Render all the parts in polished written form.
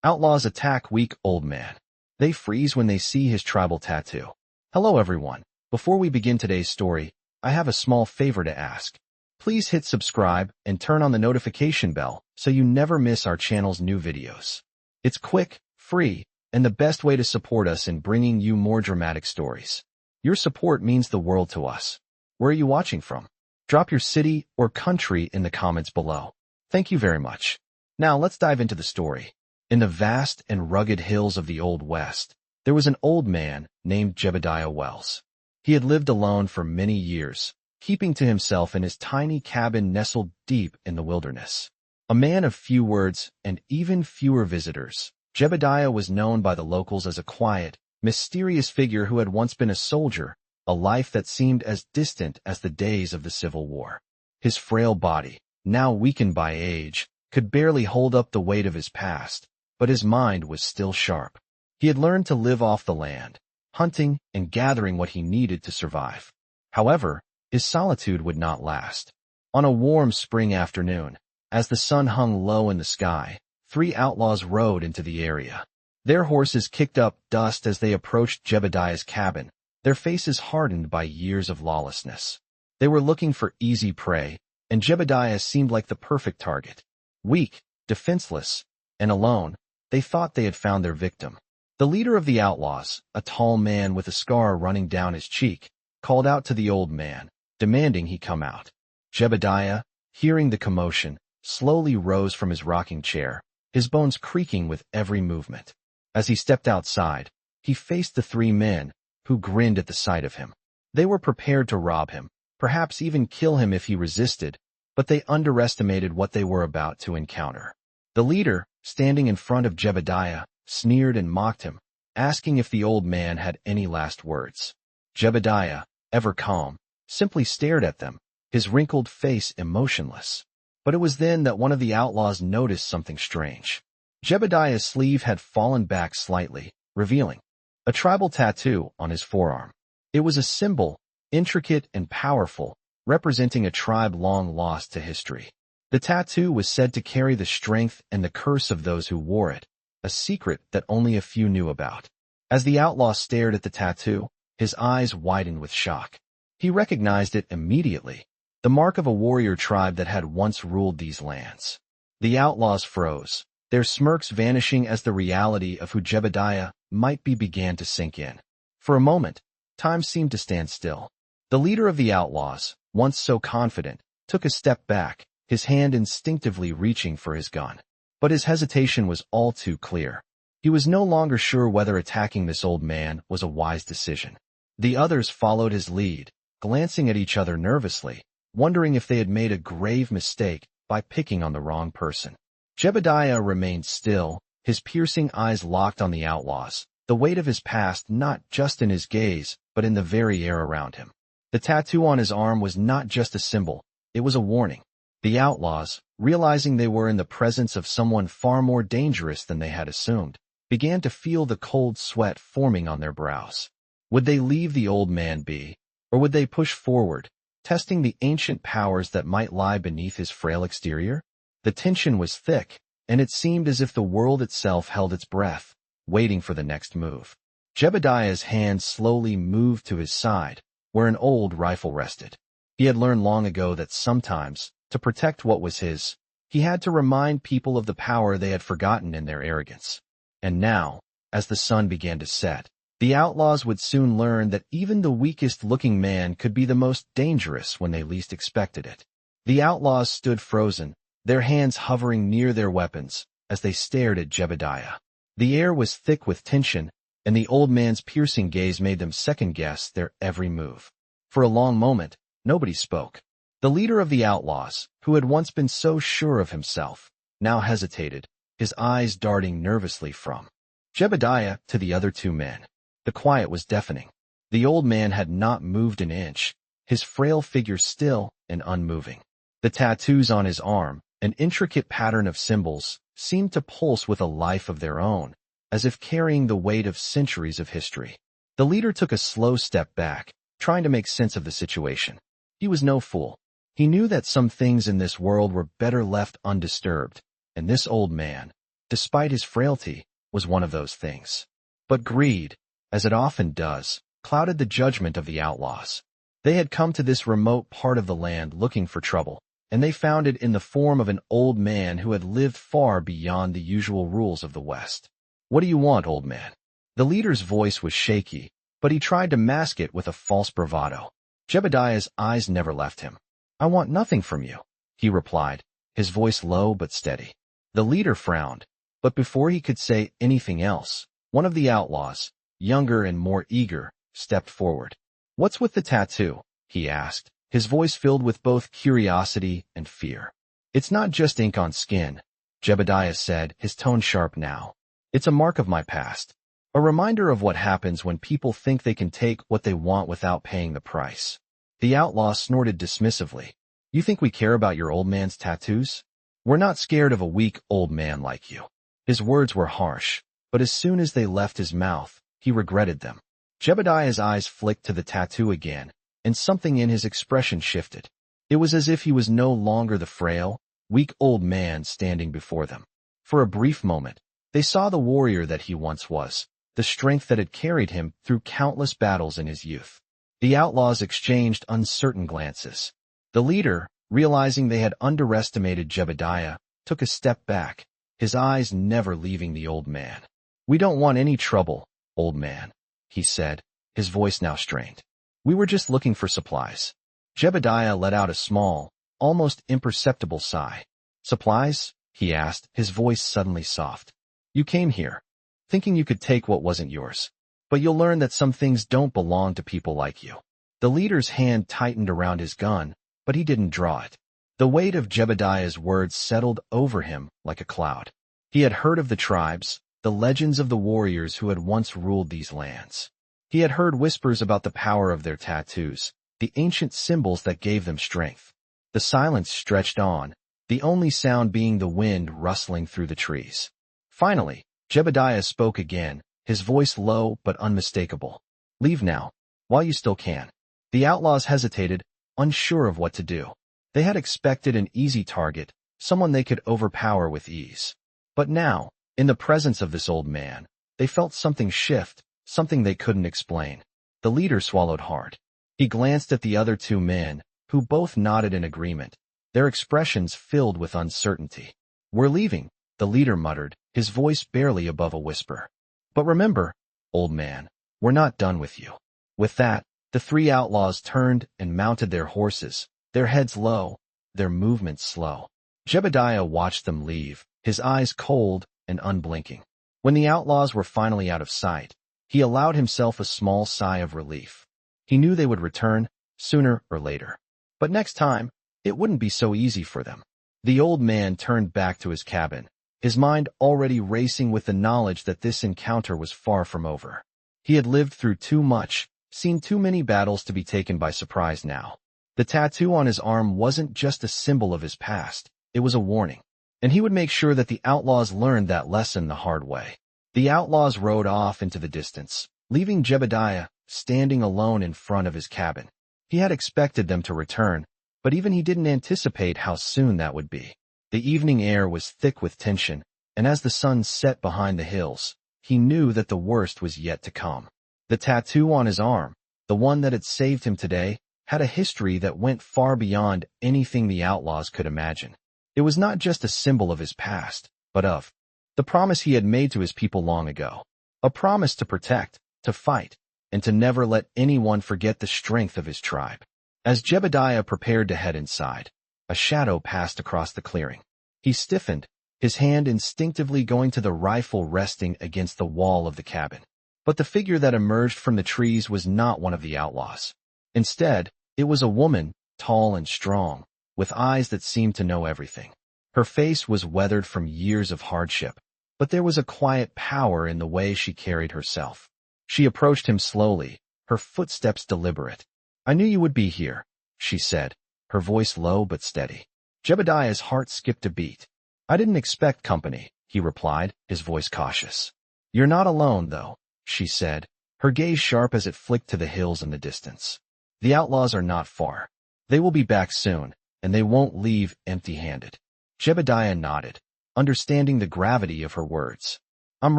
Outlaws attack weak old man. They freeze when they see his tribal tattoo. Hello everyone. Before we begin today's story, I have a small favor to ask. Please hit subscribe and turn on the notification bell so you never miss our channel's new videos. It's quick, free, and the best way to support us in bringing you more dramatic stories. Your support means the world to us. Where are you watching from? Drop your city or country in the comments below. Thank you very much. Now let's dive into the story. In the vast and rugged hills of the Old West, there was an old man named Jebediah Wells. He had lived alone for many years, keeping to himself in his tiny cabin nestled deep in the wilderness. A man of few words and even fewer visitors, Jebediah was known by the locals as a quiet, mysterious figure who had once been a soldier, a life that seemed as distant as the days of the Civil War. His frail body, now weakened by age, could barely hold up the weight of his past, but his mind was still sharp. He had learned to live off the land, hunting and gathering what he needed to survive. However, his solitude would not last. On a warm spring afternoon, as the sun hung low in the sky, 3 outlaws rode into the area. Their horses kicked up dust as they approached Jebediah's cabin, their faces hardened by years of lawlessness. They were looking for easy prey, and Jebediah seemed like the perfect target. Weak, defenseless, and alone, they thought they had found their victim. The leader of the outlaws, a tall man with a scar running down his cheek, called out to the old man, demanding he come out. Jebediah, hearing the commotion, slowly rose from his rocking chair, his bones creaking with every movement. As he stepped outside, he faced the 3 men, who grinned at the sight of him. They were prepared to rob him, perhaps even kill him if he resisted, but they underestimated what they were about to encounter. The leader, standing in front of Jebediah, sneered and mocked him, asking if the old man had any last words. Jebediah, ever calm, simply stared at them, his wrinkled face emotionless. But it was then that one of the outlaws noticed something strange. Jebediah's sleeve had fallen back slightly, revealing a tribal tattoo on his forearm. It was a symbol, intricate and powerful, representing a tribe long lost to history. The tattoo was said to carry the strength and the curse of those who wore it, a secret that only a few knew about. As the outlaw stared at the tattoo, his eyes widened with shock. He recognized it immediately, the mark of a warrior tribe that had once ruled these lands. The outlaws froze, their smirks vanishing as the reality of who Jebediah might be began to sink in. For a moment, time seemed to stand still. The leader of the outlaws, once so confident, took a step back, his hand instinctively reaching for his gun. But his hesitation was all too clear. He was no longer sure whether attacking this old man was a wise decision. The others followed his lead, glancing at each other nervously, wondering if they had made a grave mistake by picking on the wrong person. Jebediah remained still, his piercing eyes locked on the outlaws, the weight of his past not just in his gaze, but in the very air around him. The tattoo on his arm was not just a symbol, it was a warning. The outlaws, realizing they were in the presence of someone far more dangerous than they had assumed, began to feel the cold sweat forming on their brows. Would they leave the old man be, or would they push forward, testing the ancient powers that might lie beneath his frail exterior? The tension was thick, and it seemed as if the world itself held its breath, waiting for the next move. Jebediah's hand slowly moved to his side, where an old rifle rested. He had learned long ago that sometimes, to protect what was his, he had to remind people of the power they had forgotten in their arrogance. And now, as the sun began to set, the outlaws would soon learn that even the weakest-looking man could be the most dangerous when they least expected it. The outlaws stood frozen, their hands hovering near their weapons, as they stared at Jebediah. The air was thick with tension, and the old man's piercing gaze made them second-guess their every move. For a long moment, nobody spoke. The leader of the outlaws, who had once been so sure of himself, now hesitated, his eyes darting nervously from Jebediah to the other 2 men. The quiet was deafening. The old man had not moved an inch, his frail figure still and unmoving. The tattoos on his arm, an intricate pattern of symbols, seemed to pulse with a life of their own, as if carrying the weight of centuries of history. The leader took a slow step back, trying to make sense of the situation. He was no fool. He knew that some things in this world were better left undisturbed, and this old man, despite his frailty, was one of those things. But greed, as it often does, clouded the judgment of the outlaws. They had come to this remote part of the land looking for trouble, and they found it in the form of an old man who had lived far beyond the usual rules of the West. "What do you want, old man?" The leader's voice was shaky, but he tried to mask it with a false bravado. Jebediah's eyes never left him. "I want nothing from you," he replied, his voice low but steady. The leader frowned, but before he could say anything else, one of the outlaws, younger and more eager, stepped forward. "What's with the tattoo?" he asked, his voice filled with both curiosity and fear. "It's not just ink on skin," Jebediah said, his tone sharp now. "It's a mark of my past. A reminder of what happens when people think they can take what they want without paying the price." The outlaw snorted dismissively. "You think we care about your old man's tattoos? We're not scared of a weak old man like you." His words were harsh, but as soon as they left his mouth, he regretted them. Jebediah's eyes flicked to the tattoo again, and something in his expression shifted. It was as if he was no longer the frail, weak old man standing before them. For a brief moment, they saw the warrior that he once was, the strength that had carried him through countless battles in his youth. The outlaws exchanged uncertain glances. The leader, realizing they had underestimated Jebediah, took a step back, his eyes never leaving the old man. "We don't want any trouble, old man," he said, his voice now strained. "We were just looking for supplies." Jebediah let out a small, almost imperceptible sigh. "Supplies?" he asked, his voice suddenly soft. "You came here, thinking you could take what wasn't yours. But you'll learn that some things don't belong to people like you." The leader's hand tightened around his gun, but he didn't draw it. The weight of Jebediah's words settled over him like a cloud. He had heard of the tribes, the legends of the warriors who had once ruled these lands. He had heard whispers about the power of their tattoos, the ancient symbols that gave them strength. The silence stretched on, the only sound being the wind rustling through the trees. Finally, Jebediah spoke again, his voice low but unmistakable. "Leave now, while you still can." The outlaws hesitated, unsure of what to do. They had expected an easy target, someone they could overpower with ease. But now, in the presence of this old man, they felt something shift, something they couldn't explain. The leader swallowed hard. He glanced at the other two men, who both nodded in agreement, their expressions filled with uncertainty. "We're leaving," the leader muttered, his voice barely above a whisper. "But remember, old man, we're not done with you." With that, the three outlaws turned and mounted their horses, their heads low, their movements slow. Jebediah watched them leave, his eyes cold and unblinking. When the outlaws were finally out of sight, he allowed himself a small sigh of relief. He knew they would return, sooner or later. But next time, it wouldn't be so easy for them. The old man turned back to his cabin, his mind already racing with the knowledge that this encounter was far from over. He had lived through too much, seen too many battles to be taken by surprise now. The tattoo on his arm wasn't just a symbol of his past, it was a warning. And he would make sure that the outlaws learned that lesson the hard way. The outlaws rode off into the distance, leaving Jebediah standing alone in front of his cabin. He had expected them to return, but even he didn't anticipate how soon that would be. The evening air was thick with tension, and as the sun set behind the hills, he knew that the worst was yet to come. The tattoo on his arm, the one that had saved him today, had a history that went far beyond anything the outlaws could imagine. It was not just a symbol of his past, but of the promise he had made to his people long ago. A promise to protect, to fight, and to never let anyone forget the strength of his tribe. As Jebediah prepared to head inside, a shadow passed across the clearing. He stiffened, his hand instinctively going to the rifle resting against the wall of the cabin. But the figure that emerged from the trees was not one of the outlaws. Instead, it was a woman, tall and strong, with eyes that seemed to know everything. Her face was weathered from years of hardship, but there was a quiet power in the way she carried herself. She approached him slowly, her footsteps deliberate. "I knew you would be here," she said, her voice low but steady. Jebediah's heart skipped a beat. "I didn't expect company," he replied, his voice cautious. "You're not alone, though," she said, her gaze sharp as it flicked to the hills in the distance. "The outlaws are not far. They will be back soon, and they won't leave empty-handed." Jebediah nodded. understanding the gravity of her words. "I'm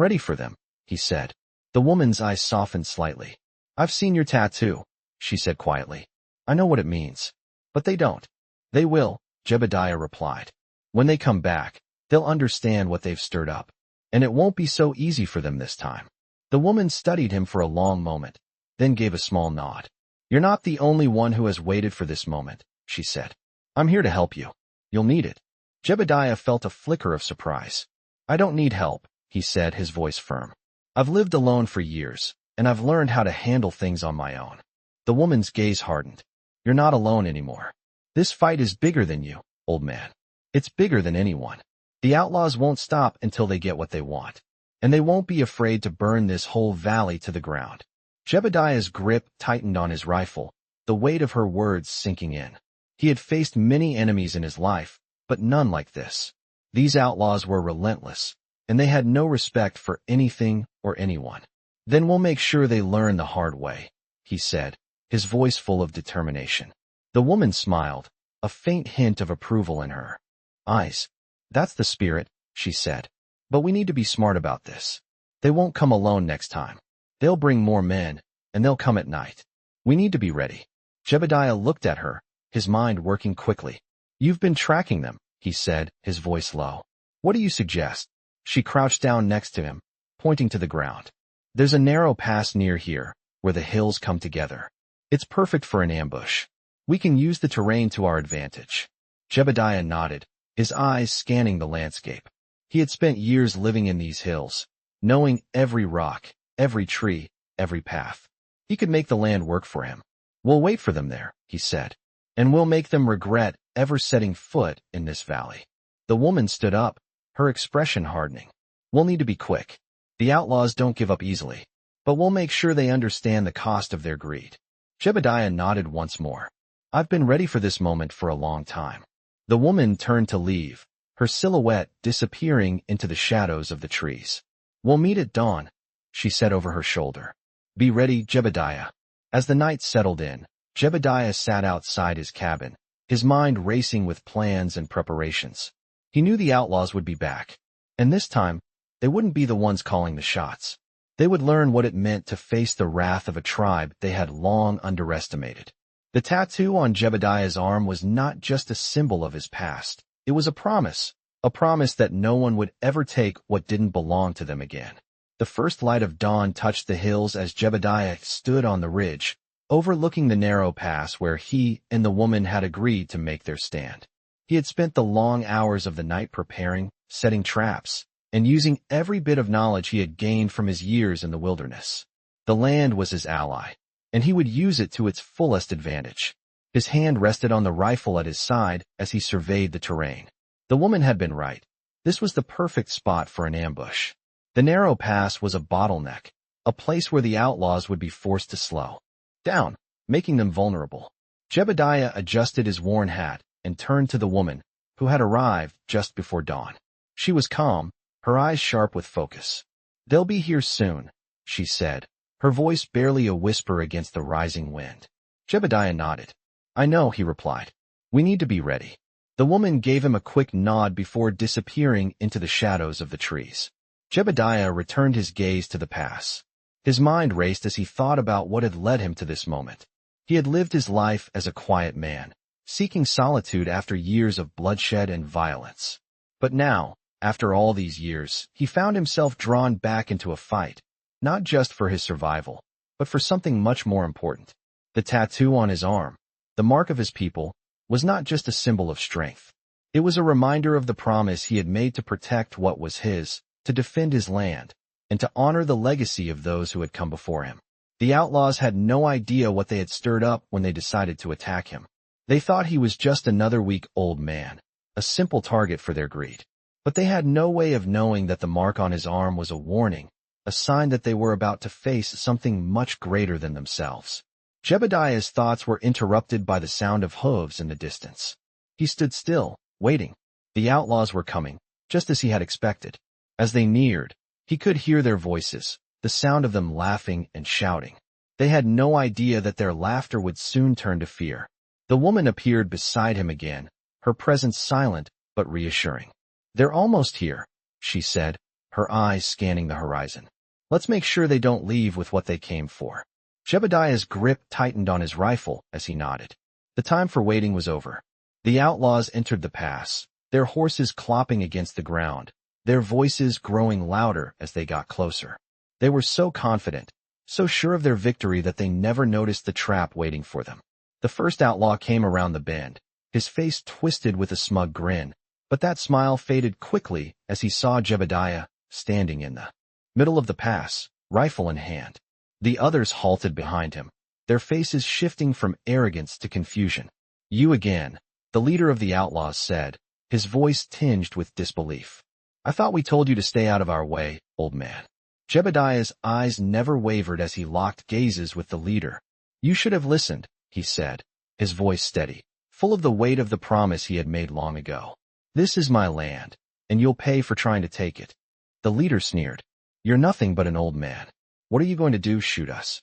ready for them," he said. The woman's eyes softened slightly. "I've seen your tattoo," she said quietly. "I know what it means." "But they don't." "They will," Jebediah replied. "When they come back, they'll understand what they've stirred up. And it won't be so easy for them this time." The woman studied him for a long moment, then gave a small nod. "You're not the only one who has waited for this moment," she said. "I'm here to help you. You'll need it." Jebediah felt a flicker of surprise. "I don't need help," he said, his voice firm. "I've lived alone for years, and I've learned how to handle things on my own." The woman's gaze hardened. "You're not alone anymore. This fight is bigger than you, old man. It's bigger than anyone. The outlaws won't stop until they get what they want, and they won't be afraid to burn this whole valley to the ground." Jebediah's grip tightened on his rifle, the weight of her words sinking in. He had faced many enemies in his life, but none like this. These outlaws were relentless, and they had no respect for anything or anyone. "Then we'll make sure they learn the hard way," he said, his voice full of determination. The woman smiled, a faint hint of approval in her eyes. "That's the spirit," she said. "But we need to be smart about this. They won't come alone next time. They'll bring more men, and they'll come at night. We need to be ready." Jebediah looked at her, his mind working quickly. "You've been tracking them," he said, his voice low. "What do you suggest?" She crouched down next to him, pointing to the ground. "There's a narrow pass near here, where the hills come together. It's perfect for an ambush. We can use the terrain to our advantage." Jebediah nodded, his eyes scanning the landscape. He had spent years living in these hills, knowing every rock, every tree, every path. He could make the land work for him. "We'll wait for them there," he said, "and we'll make them regret ever setting foot in this valley." The woman stood up, her expression hardening. "We'll need to be quick. The outlaws don't give up easily, but we'll make sure they understand the cost of their greed." Jebediah nodded once more. "I've been ready for this moment for a long time." The woman turned to leave, her silhouette disappearing into the shadows of the trees. "We'll meet at dawn," she said over her shoulder. "Be ready, Jebediah." As the night settled in, Jebediah sat outside his cabin, his mind racing with plans and preparations. He knew the outlaws would be back, and this time, they wouldn't be the ones calling the shots. They would learn what it meant to face the wrath of a tribe they had long underestimated. The tattoo on Jebediah's arm was not just a symbol of his past. It was a promise that no one would ever take what didn't belong to them again. The first light of dawn touched the hills as Jebediah stood on the ridge, overlooking the narrow pass where he and the woman had agreed to make their stand. He had spent the long hours of the night preparing, setting traps, and using every bit of knowledge he had gained from his years in the wilderness. The land was his ally, and he would use it to its fullest advantage. His hand rested on the rifle at his side as he surveyed the terrain. The woman had been right. This was the perfect spot for an ambush. The narrow pass was a bottleneck, a place where the outlaws would be forced to slow down, making them vulnerable. Jebediah adjusted his worn hat and turned to the woman, who had arrived just before dawn. She was calm, her eyes sharp with focus. "They'll be here soon," she said, her voice barely a whisper against the rising wind. Jebediah nodded. "I know," he replied. "We need to be ready." The woman gave him a quick nod before disappearing into the shadows of the trees. Jebediah returned his gaze to the pass. His mind raced as he thought about what had led him to this moment. He had lived his life as a quiet man, seeking solitude after years of bloodshed and violence. But now, after all these years, he found himself drawn back into a fight, not just for his survival, but for something much more important. The tattoo on his arm, the mark of his people, was not just a symbol of strength. It was a reminder of the promise he had made to protect what was his, to defend his land, and to honor the legacy of those who had come before him. The outlaws had no idea what they had stirred up when they decided to attack him. They thought he was just another weak old man, a simple target for their greed. But they had no way of knowing that the mark on his arm was a warning, a sign that they were about to face something much greater than themselves. Jebediah's thoughts were interrupted by the sound of hooves in the distance. He stood still, waiting. The outlaws were coming, just as he had expected. As they neared, he could hear their voices, the sound of them laughing and shouting. They had no idea that their laughter would soon turn to fear. The woman appeared beside him again, her presence silent but reassuring. They're almost here, she said, her eyes scanning the horizon. Let's make sure they don't leave with what they came for. Jebediah's grip tightened on his rifle as he nodded. The time for waiting was over. The outlaws entered the pass, their horses clopping against the ground, their voices growing louder as they got closer. They were so confident, so sure of their victory that they never noticed the trap waiting for them. The first outlaw came around the bend, his face twisted with a smug grin, but that smile faded quickly as he saw Jebediah standing in the middle of the pass, rifle in hand. The others halted behind him, their faces shifting from arrogance to confusion. You again, the leader of the outlaws said, his voice tinged with disbelief. I thought we told you to stay out of our way, old man. Jebediah's eyes never wavered as he locked gazes with the leader. You should have listened, he said, his voice steady, full of the weight of the promise he had made long ago. This is my land, and you'll pay for trying to take it. The leader sneered. You're nothing but an old man. What are you going to do, shoot us?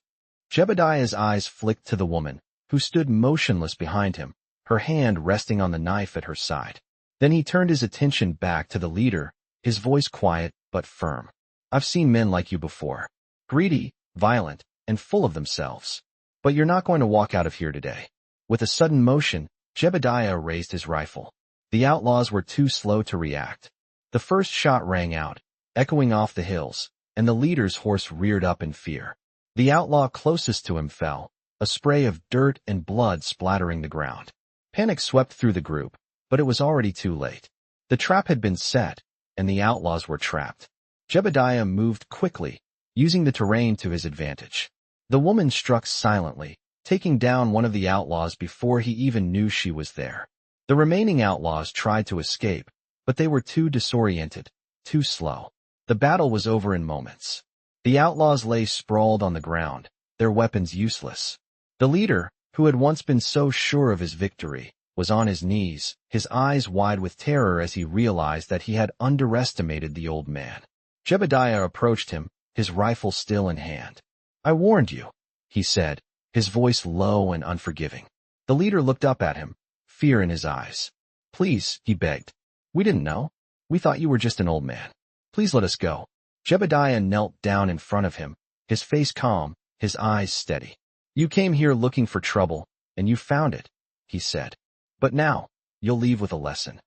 Jebediah's eyes flicked to the woman, who stood motionless behind him, her hand resting on the knife at her side. Then he turned his attention back to the leader, his voice quiet but firm. I've seen men like you before. Greedy, violent, and full of themselves. But you're not going to walk out of here today. With a sudden motion, Jebediah raised his rifle. The outlaws were too slow to react. The first shot rang out, echoing off the hills, and the leader's horse reared up in fear. The outlaw closest to him fell, a spray of dirt and blood splattering the ground. Panic swept through the group, but it was already too late. The trap had been set, and the outlaws were trapped. Jebediah moved quickly, using the terrain to his advantage. The woman struck silently, taking down one of the outlaws before he even knew she was there. The remaining outlaws tried to escape, but they were too disoriented, too slow. The battle was over in moments. The outlaws lay sprawled on the ground, their weapons useless. The leader, who had once been so sure of his victory, was on his knees, his eyes wide with terror as he realized that he had underestimated the old man. Jebediah approached him, his rifle still in hand. I warned you, he said, his voice low and unforgiving. The leader looked up at him, fear in his eyes. Please, he begged. We didn't know. We thought you were just an old man. Please let us go. Jebediah knelt down in front of him, his face calm, his eyes steady. You came here looking for trouble, and you found it, he said. But now, you'll leave with a lesson.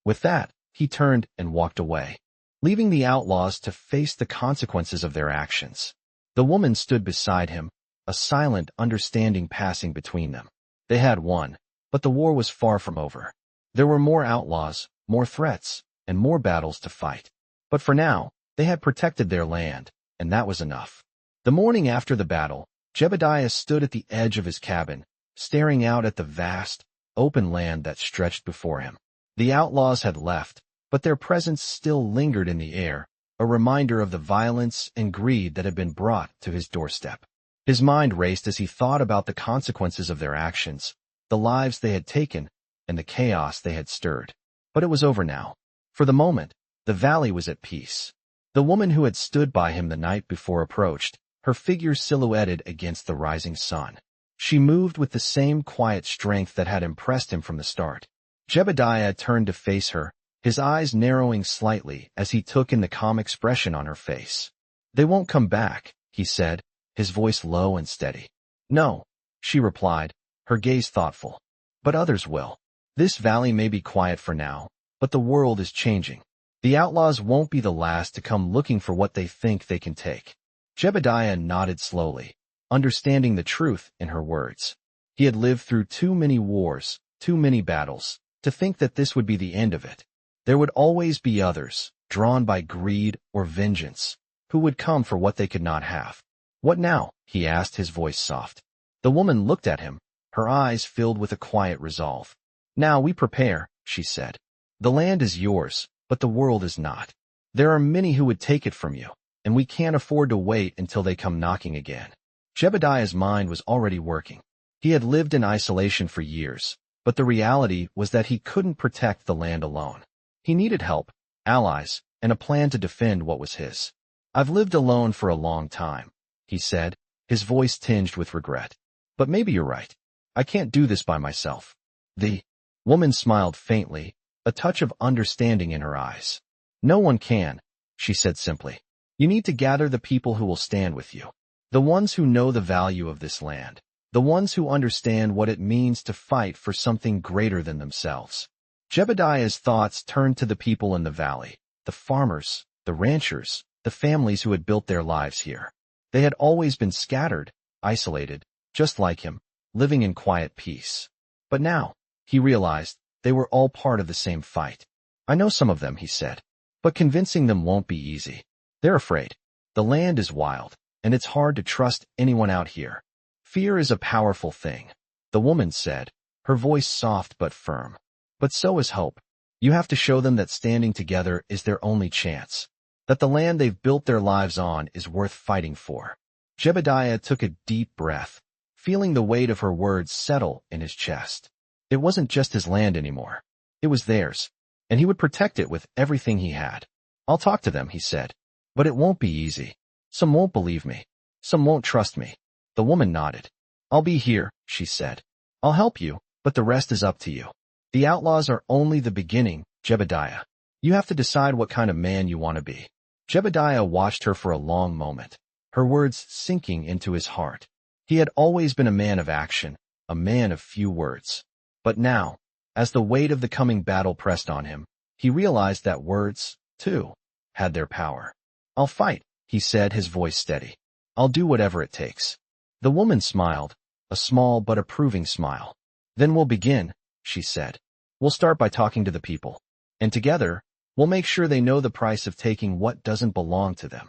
With that, he turned and walked away, leaving the outlaws to face the consequences of their actions. The woman stood beside him, a silent understanding passing between them. They had won, but the war was far from over. There were more outlaws, more threats, and more battles to fight. But for now, they had protected their land, and that was enough. The morning after the battle, Jebediah stood at the edge of his cabin, staring out at the vast, open land that stretched before him. The outlaws had left, but their presence still lingered in the air, a reminder of the violence and greed that had been brought to his doorstep. His mind raced as he thought about the consequences of their actions, the lives they had taken, and the chaos they had stirred. But it was over now. For the moment, the valley was at peace. The woman who had stood by him the night before approached, her figure silhouetted against the rising sun. She moved with the same quiet strength that had impressed him from the start. Jebediah turned to face her, his eyes narrowing slightly as he took in the calm expression on her face. They won't come back, he said, his voice low and steady. No, she replied, her gaze thoughtful. But others will. This valley may be quiet for now, but the world is changing. The outlaws won't be the last to come looking for what they think they can take. Jebediah nodded slowly, understanding the truth in her words. He had lived through too many wars, too many battles, to think that this would be the end of it. There would always be others, drawn by greed or vengeance, who would come for what they could not have. What now? He asked, his voice soft. The woman looked at him, her eyes filled with a quiet resolve. Now we prepare, she said. The land is yours, but the world is not. There are many who would take it from you, and we can't afford to wait until they come knocking again. Jebediah's mind was already working. He had lived in isolation for years, but the reality was that he couldn't protect the land alone. He needed help, allies, and a plan to defend what was his. I've lived alone for a long time, he said, his voice tinged with regret. But maybe you're right. I can't do this by myself. The woman smiled faintly, a touch of understanding in her eyes. "No one can," she said simply. "You need to gather the people who will stand with you. The ones who know the value of this land. The ones who understand what it means to fight for something greater than themselves." Jebediah's thoughts turned to the people in the valley, the farmers, the ranchers, the families who had built their lives here. They had always been scattered, isolated, just like him, living in quiet peace. But now, he realized, they were all part of the same fight. "I know some of them," he said, "but convincing them won't be easy. They're afraid. The land is wild, and it's hard to trust anyone out here. Fear is a powerful thing," the woman said, her voice soft but firm. "But so is hope. You have to show them that standing together is their only chance, that the land they've built their lives on is worth fighting for." Jebediah took a deep breath, feeling the weight of her words settle in his chest. It wasn't just his land anymore. It was theirs, and he would protect it with everything he had. "I'll talk to them," he said, "but it won't be easy. Some won't believe me. Some won't trust me." The woman nodded. "I'll be here," she said. "I'll help you, but the rest is up to you. The outlaws are only the beginning, Jebediah. You have to decide what kind of man you want to be." Jebediah watched her for a long moment, her words sinking into his heart. He had always been a man of action, a man of few words. But now, as the weight of the coming battle pressed on him, he realized that words, too, had their power. "I'll fight," he said, his voice steady. "I'll do whatever it takes." The woman smiled, a small but approving smile. "Then we'll begin," she said. "We'll start by talking to the people. And together, we'll make sure they know the price of taking what doesn't belong to them."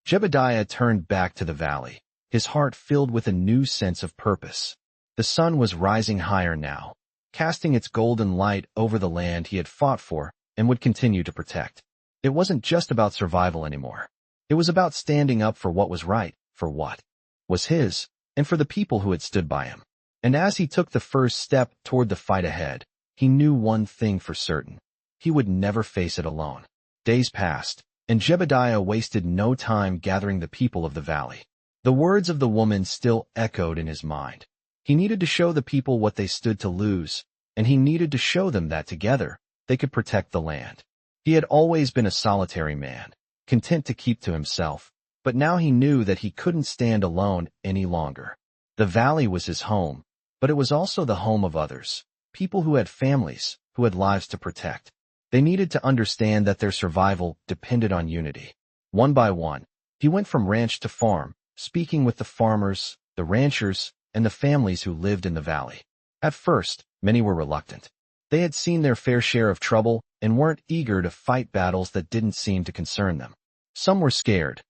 Jebediah turned back to the valley, his heart filled with a new sense of purpose. The sun was rising higher now, casting its golden light over the land he had fought for and would continue to protect. It wasn't just about survival anymore. It was about standing up for what was right, for what was his, and for the people who had stood by him. And as he took the first step toward the fight ahead, he knew one thing for certain. He would never face it alone. Days passed, and Jebediah wasted no time gathering the people of the valley. The words of the woman still echoed in his mind. He needed to show the people what they stood to lose, and he needed to show them that together, they could protect the land. He had always been a solitary man, content to keep to himself, but now he knew that he couldn't stand alone any longer. The valley was his home, but it was also the home of others, people who had families, who had lives to protect. They needed to understand that their survival depended on unity. One by one, he went from ranch to farm, speaking with the farmers, the ranchers, and the families who lived in the valley. At first, many were reluctant. They had seen their fair share of trouble and weren't eager to fight battles that didn't seem to concern them. Some were scared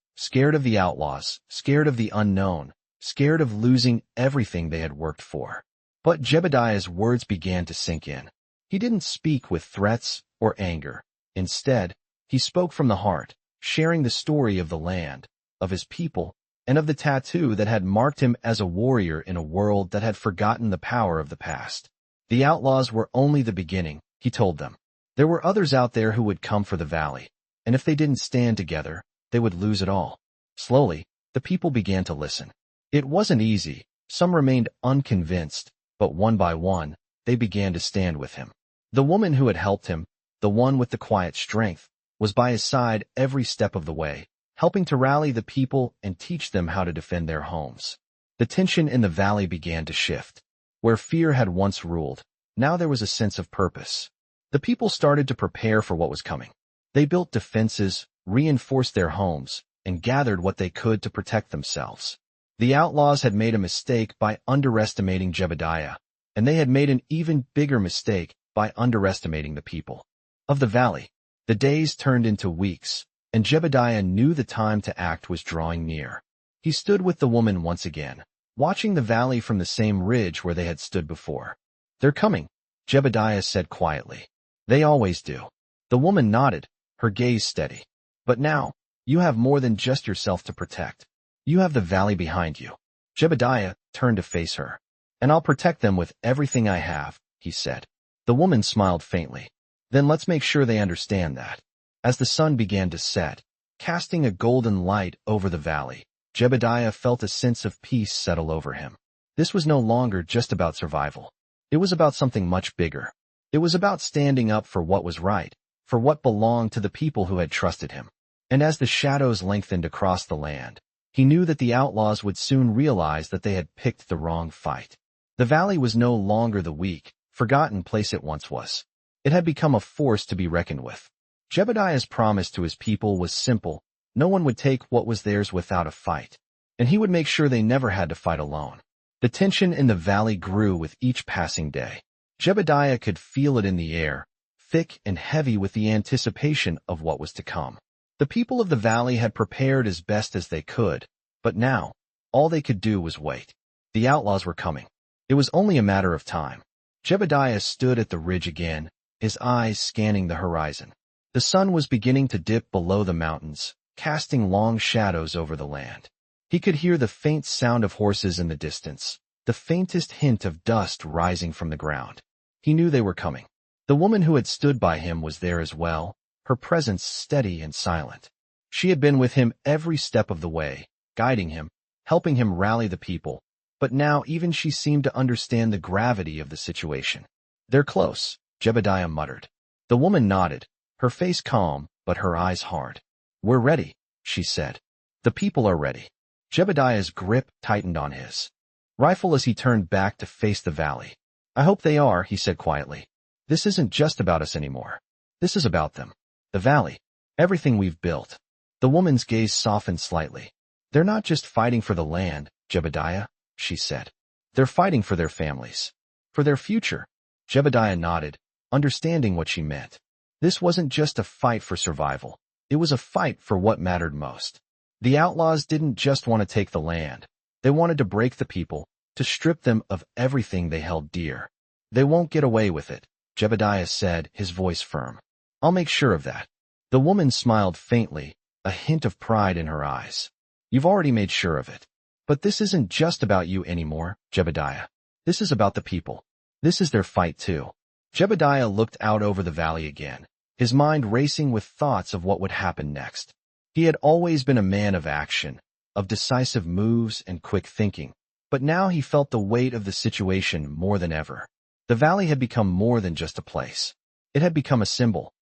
of the outlaws, scared of the unknown, scared of losing everything they had worked for. But Jebediah's words began to sink in. He didn't speak with threats or anger. Instead, he spoke from the heart, sharing the story of the land, of his people, and of the tattoo that had marked him as a warrior in a world that had forgotten the power of the past. The outlaws were only the beginning, he told them. There were others out there who would come for the valley, and if they didn't stand together, they would lose it all. Slowly, the people began to listen. It wasn't easy. Some remained unconvinced, but one by one, they began to stand with him. The woman who had helped him, the one with the quiet strength, was by his side every step of the way, helping to rally the people and teach them how to defend their homes. The tension in the valley began to shift. Where fear had once ruled, now there was a sense of purpose. The people started to prepare for what was coming. They built defenses, reinforced their homes, and gathered what they could to protect themselves. The outlaws had made a mistake by underestimating Jebediah, and they had made an even bigger mistake by underestimating the people of the valley. The days turned into weeks, and Jebediah knew the time to act was drawing near. He stood with the woman once again, watching the valley from the same ridge where they had stood before. "They're coming," Jebediah said quietly. "They always do." The woman nodded, her gaze steady. "But now, you have more than just yourself to protect. You have the valley behind you." Jebediah turned to face her. "And I'll protect them with everything I have," he said. The woman smiled faintly. "Then let's make sure they understand that." As the sun began to set, casting a golden light over the valley, Jebediah felt a sense of peace settle over him. This was no longer just about survival. It was about something much bigger. It was about standing up for what was right, for what belonged to the people who had trusted him. And as the shadows lengthened across the land, he knew that the outlaws would soon realize that they had picked the wrong fight. The valley was no longer the weak, forgotten place it once was. It had become a force to be reckoned with. Jebediah's promise to his people was simple: no one would take what was theirs without a fight, and he would make sure they never had to fight alone. The tension in the valley grew with each passing day. Jebediah could feel it in the air, thick and heavy with the anticipation of what was to come. The people of the valley had prepared as best as they could, but now, all they could do was wait. The outlaws were coming. It was only a matter of time. Jebediah stood at the ridge again, his eyes scanning the horizon. The sun was beginning to dip below the mountains, casting long shadows over the land. He could hear the faint sound of horses in the distance, the faintest hint of dust rising from the ground. He knew they were coming. The woman who had stood by him was there as well, her presence steady and silent. She had been with him every step of the way, guiding him, helping him rally the people, but now even she seemed to understand the gravity of the situation. "They're close," Jebediah muttered. The woman nodded, her face calm, but her eyes hard. "We're ready," she said. "The people are ready." Jebediah's grip tightened on his rifle as he turned back to face the valley. "I hope they are," he said quietly. "This isn't just about us anymore. This is about them. The valley. Everything we've built." The woman's gaze softened slightly. "They're not just fighting for the land, Jebediah," she said. "They're fighting for their families. For their future." Jebediah nodded, understanding what she meant. This wasn't just a fight for survival. It was a fight for what mattered most. The outlaws didn't just want to take the land. They wanted to break the people, to strip them of everything they held dear. "They won't get away with it," Jebediah said, his voice firm. "I'll make sure of that." The woman smiled faintly, a hint of pride in her eyes. "You've already made sure of it. But this isn't just about you anymore, Jebediah. This is about the people. This is their fight too." Jebediah looked out over the valley again, his mind racing with thoughts of what would happen next. He had always been a man of action, of decisive moves and quick thinking, but now he felt the weight of the situation more than ever. The valley had become more than just a place. It had become a symbol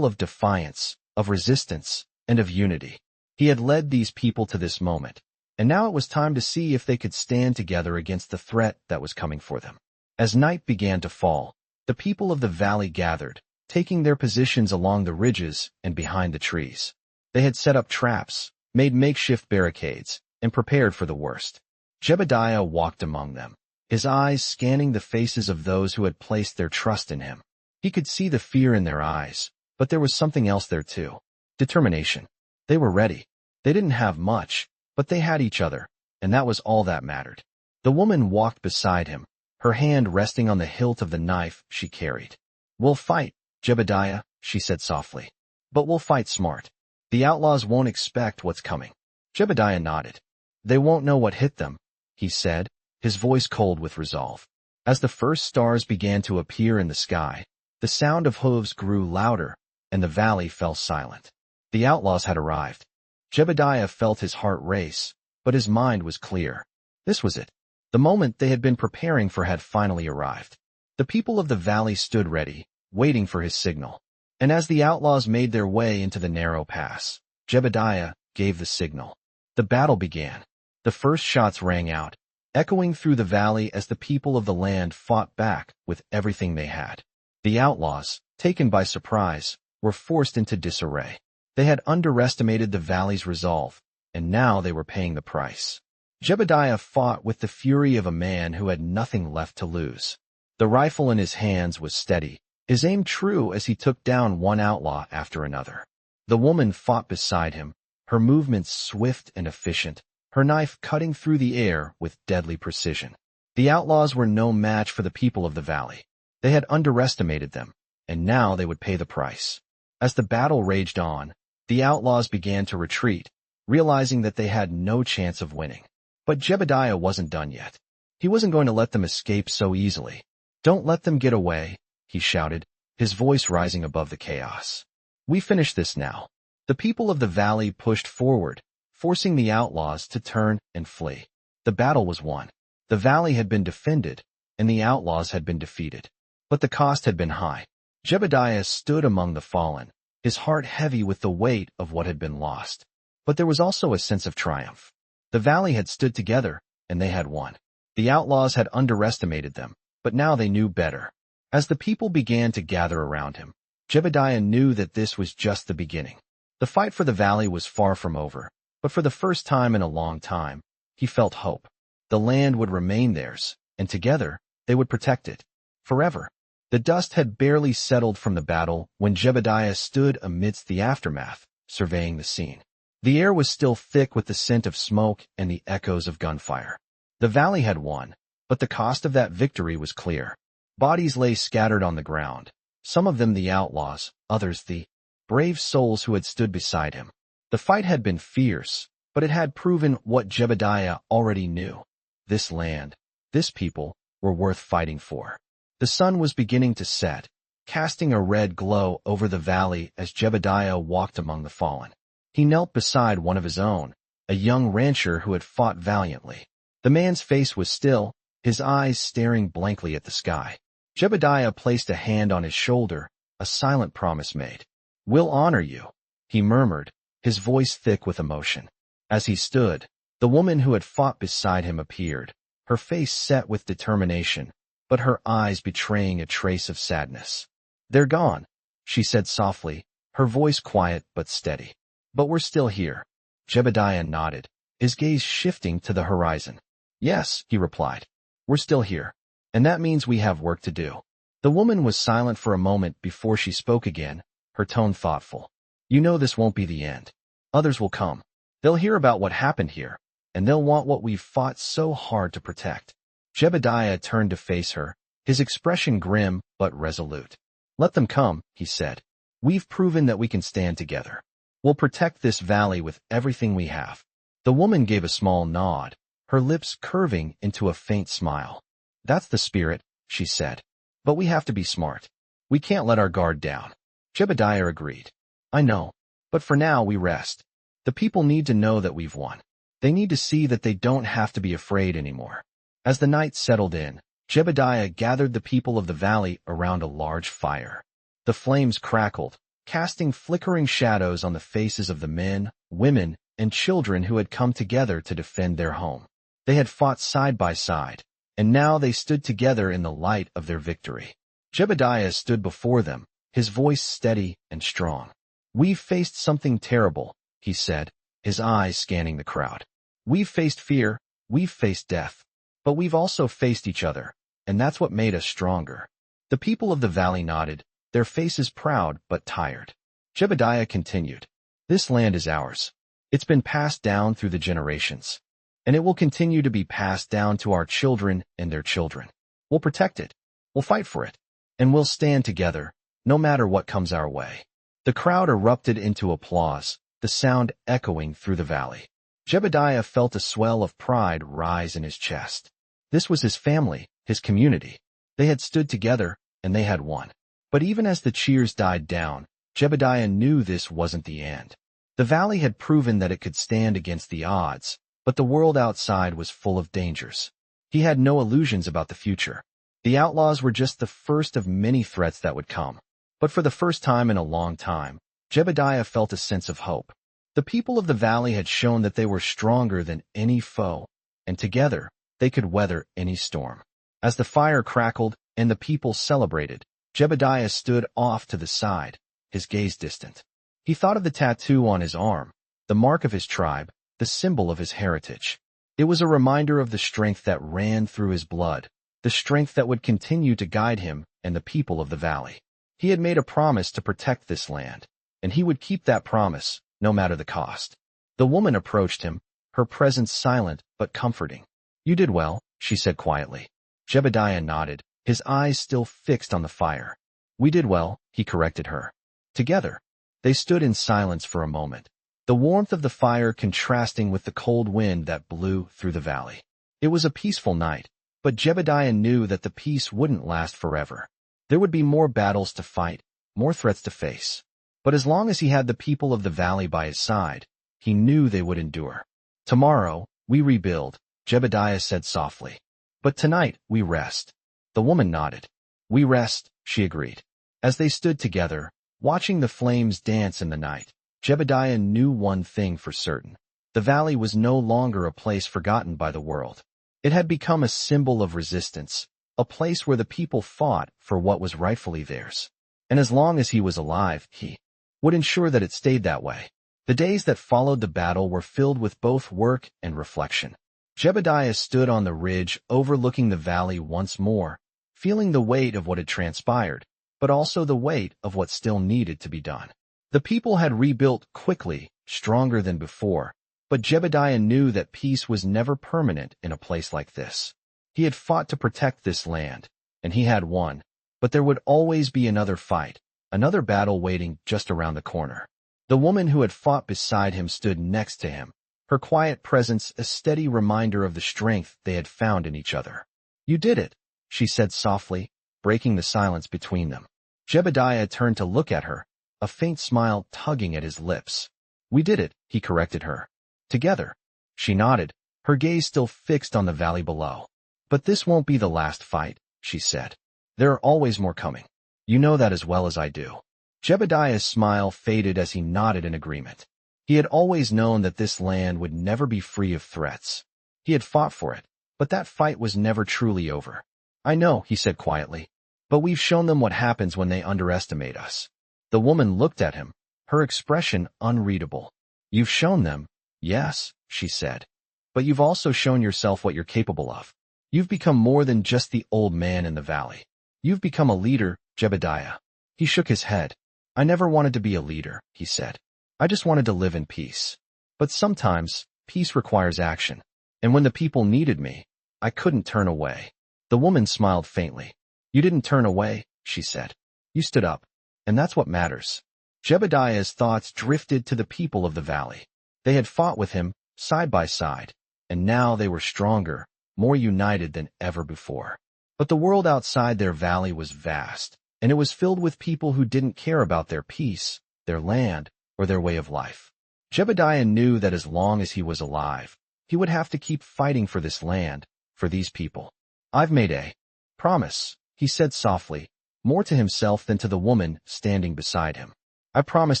of defiance, of resistance, and of unity. He had led these people to this moment, and now it was time to see if they could stand together against the threat that was coming for them. As night began to fall, the people of the valley gathered, taking their positions along the ridges and behind the trees. They had set up traps, made makeshift barricades, and prepared for the worst. Jebediah walked among them, his eyes scanning the faces of those who had placed their trust in him. He could see the fear in their eyes, but there was something else there too. Determination. They were ready. They didn't have much, but they had each other, and that was all that mattered. The woman walked beside him, her hand resting on the hilt of the knife she carried. "We'll fight, Jebediah," she said softly. "But we'll fight smart. The outlaws won't expect what's coming." Jebediah nodded. "They won't know what hit them," he said, his voice cold with resolve. As the first stars began to appear in the sky, the sound of hooves grew louder, and the valley fell silent. The outlaws had arrived. Jebediah felt his heart race, but his mind was clear. This was it. The moment they had been preparing for had finally arrived. The people of the valley stood ready, waiting for his signal. And as the outlaws made their way into the narrow pass, Jebediah gave the signal. The battle began. The first shots rang out, echoing through the valley as the people of the land fought back with everything they had. The outlaws, taken by surprise, were forced into disarray. They had underestimated the valley's resolve, and now they were paying the price. Jebediah fought with the fury of a man who had nothing left to lose. The rifle in his hands was steady, his aim true as he took down one outlaw after another. The woman fought beside him, her movements swift and efficient, her knife cutting through the air with deadly precision. The outlaws were no match for the people of the valley. They had underestimated them, and now they would pay the price. As the battle raged on, the outlaws began to retreat, realizing that they had no chance of winning. But Jebediah wasn't done yet. He wasn't going to let them escape so easily. "Don't let them get away," he shouted, his voice rising above the chaos. "We finish this now." The people of the valley pushed forward, forcing the outlaws to turn and flee. The battle was won. The valley had been defended, and the outlaws had been defeated. but the cost had been high. Jebediah stood among the fallen, his heart heavy with the weight of what had been lost. But there was also a sense of triumph. The valley had stood together, and they had won. The outlaws had underestimated them, but now they knew better. As the people began to gather around him, Jebediah knew that this was just the beginning. The fight for the valley was far from over, but for the first time in a long time, he felt hope. The land would remain theirs, and together, they would protect it. Forever. The dust had barely settled from the battle when Jebediah stood amidst the aftermath, surveying the scene. The air was still thick with the scent of smoke and the echoes of gunfire. The valley had won, but the cost of that victory was clear. Bodies lay scattered on the ground, some of them the outlaws, others the brave souls who had stood beside him. The fight had been fierce, but it had proven what Jebediah already knew. This land, this people, were worth fighting for. The sun was beginning to set, casting a red glow over the valley as Jebediah walked among the fallen. He knelt beside one of his own, a young rancher who had fought valiantly. The man's face was still, his eyes staring blankly at the sky. Jebediah placed a hand on his shoulder, a silent promise made. "We'll honor you," he murmured, his voice thick with emotion. As he stood, the woman who had fought beside him appeared, her face set with determination, but her eyes betraying a trace of sadness. "They're gone," she said softly, her voice quiet but steady. "But we're still here." Jebediah nodded, his gaze shifting to the horizon. "Yes," he replied, "we're still here, and that means we have work to do." The woman was silent for a moment before she spoke again, her tone thoughtful. "You know this won't be the end. Others will come. They'll hear about what happened here, and they'll want what we've fought so hard to protect." Jebediah turned to face her, his expression grim but resolute. "Let them come," he said. "We've proven that we can stand together. We'll protect this valley with everything we have." The woman gave a small nod, her lips curving into a faint smile. "That's the spirit," she said. "But we have to be smart. We can't let our guard down." Jebediah agreed. "I know. But for now we rest. The people need to know that we've won. They need to see that they don't have to be afraid anymore." As the night settled in, Jebediah gathered the people of the valley around a large fire. The flames crackled, casting flickering shadows on the faces of the men, women, and children who had come together to defend their home. They had fought side by side, and now they stood together in the light of their victory. Jebediah stood before them, his voice steady and strong. "We've faced something terrible," he said, his eyes scanning the crowd. "We've faced fear, we've faced death. But we've also faced each other, and that's what made us stronger." The people of the valley nodded, their faces proud but tired. Jebediah continued, "This land is ours. It's been passed down through the generations, and it will continue to be passed down to our children and their children. We'll protect it, we'll fight for it, and we'll stand together, no matter what comes our way." The crowd erupted into applause, the sound echoing through the valley. Jebediah felt a swell of pride rise in his chest. This was his family, his community. They had stood together, and they had won. But even as the cheers died down, Jebediah knew this wasn't the end. The valley had proven that it could stand against the odds, but the world outside was full of dangers. He had no illusions about the future. The outlaws were just the first of many threats that would come. But for the first time in a long time, Jebediah felt a sense of hope. The people of the valley had shown that they were stronger than any foe, and together, they could weather any storm. As the fire crackled and the people celebrated, Jebediah stood off to the side, his gaze distant. He thought of the tattoo on his arm, the mark of his tribe, the symbol of his heritage. It was a reminder of the strength that ran through his blood, the strength that would continue to guide him and the people of the valley. He had made a promise to protect this land, and he would keep that promise, no matter the cost. The woman approached him, her presence silent but comforting. "You did well," she said quietly. Jebediah nodded, his eyes still fixed on the fire. "We did well," he corrected her. Together, they stood in silence for a moment, the warmth of the fire contrasting with the cold wind that blew through the valley. It was a peaceful night, but Jebediah knew that the peace wouldn't last forever. There would be more battles to fight, more threats to face. But as long as he had the people of the valley by his side, he knew they would endure. "Tomorrow, we rebuild," Jebediah said softly. "But tonight, we rest." The woman nodded. We rest, she agreed. As they stood together, watching the flames dance in the night, Jebediah knew one thing for certain. The valley was no longer a place forgotten by the world. It had become a symbol of resistance, a place where the people fought for what was rightfully theirs. And as long as he was alive, he would ensure that it stayed that way. The days that followed the battle were filled with both work and reflection. Jebediah stood on the ridge overlooking the valley once more, feeling the weight of what had transpired, but also the weight of what still needed to be done. The people had rebuilt quickly, stronger than before, but Jebediah knew that peace was never permanent in a place like this. He had fought to protect this land, and he had won, but there would always be another fight, another battle waiting just around the corner. The woman who had fought beside him stood next to him, her quiet presence a steady reminder of the strength they had found in each other. "You did it," she said softly, breaking the silence between them. Jebediah turned to look at her, a faint smile tugging at his lips. "We did it," he corrected her. "Together." She nodded, her gaze still fixed on the valley below. "But this won't be the last fight," she said. "There are always more coming. You know that as well as I do." Jebediah's smile faded as he nodded in agreement. He had always known that this land would never be free of threats. He had fought for it, but that fight was never truly over. "I know," he said quietly, "but we've shown them what happens when they underestimate us." The woman looked at him, her expression unreadable. "You've shown them?" "Yes," she said. "But you've also shown yourself what you're capable of. You've become more than just the old man in the valley. You've become a leader, Jebediah." He shook his head. "I never wanted to be a leader," he said. "I just wanted to live in peace. But sometimes, peace requires action. And when the people needed me, I couldn't turn away." The woman smiled faintly. "You didn't turn away," she said. "You stood up. And that's what matters." Jebediah's thoughts drifted to the people of the valley. They had fought with him, side by side, and now they were stronger, more united than ever before. But the world outside their valley was vast, and it was filled with people who didn't care about their peace, their land, or their way of life. Jebediah knew that as long as he was alive, he would have to keep fighting for this land, for these people. "I've made a promise," he said softly, more to himself than to the woman standing beside him. "I promise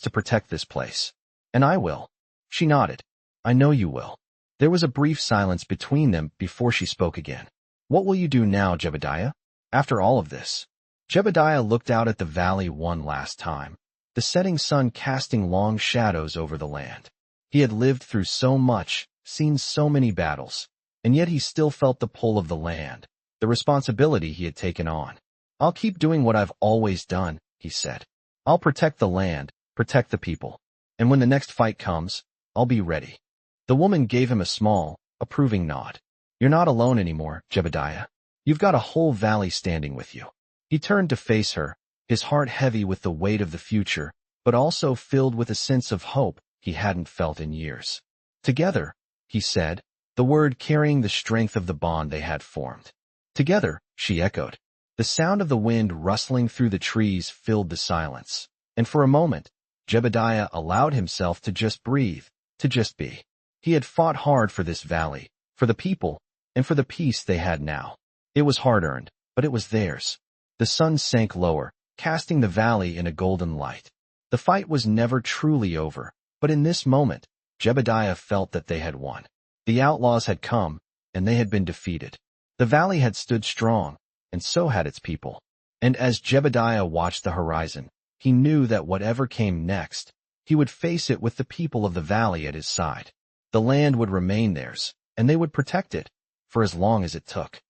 to protect this place. And I will." She nodded. "I know you will." There was a brief silence between them before she spoke again. "What will you do now, Jebediah? After all of this?" Jebediah looked out at the valley one last time, the setting sun casting long shadows over the land. He had lived through so much, seen so many battles, and yet he still felt the pull of the land, the responsibility he had taken on. "I'll keep doing what I've always done," he said. "I'll protect the land, protect the people. And when the next fight comes, I'll be ready." The woman gave him a small, approving nod. "You're not alone anymore, Jebediah. You've got a whole valley standing with you." He turned to face her, his heart heavy with the weight of the future, but also filled with a sense of hope he hadn't felt in years. "Together," he said, the word carrying the strength of the bond they had formed. "Together," she echoed. The sound of the wind rustling through the trees filled the silence, and for a moment, Jebediah allowed himself to just breathe, to just be. He had fought hard for this valley, for the people, and for the peace they had now. It was hard-earned, but it was theirs. The sun sank lower, casting the valley in a golden light. The fight was never truly over, but in this moment, Jebediah felt that they had won. The outlaws had come, and they had been defeated. The valley had stood strong, and so had its people. And as Jebediah watched the horizon, he knew that whatever came next, he would face it with the people of the valley at his side. The land would remain theirs, and they would protect it, for as long as it took.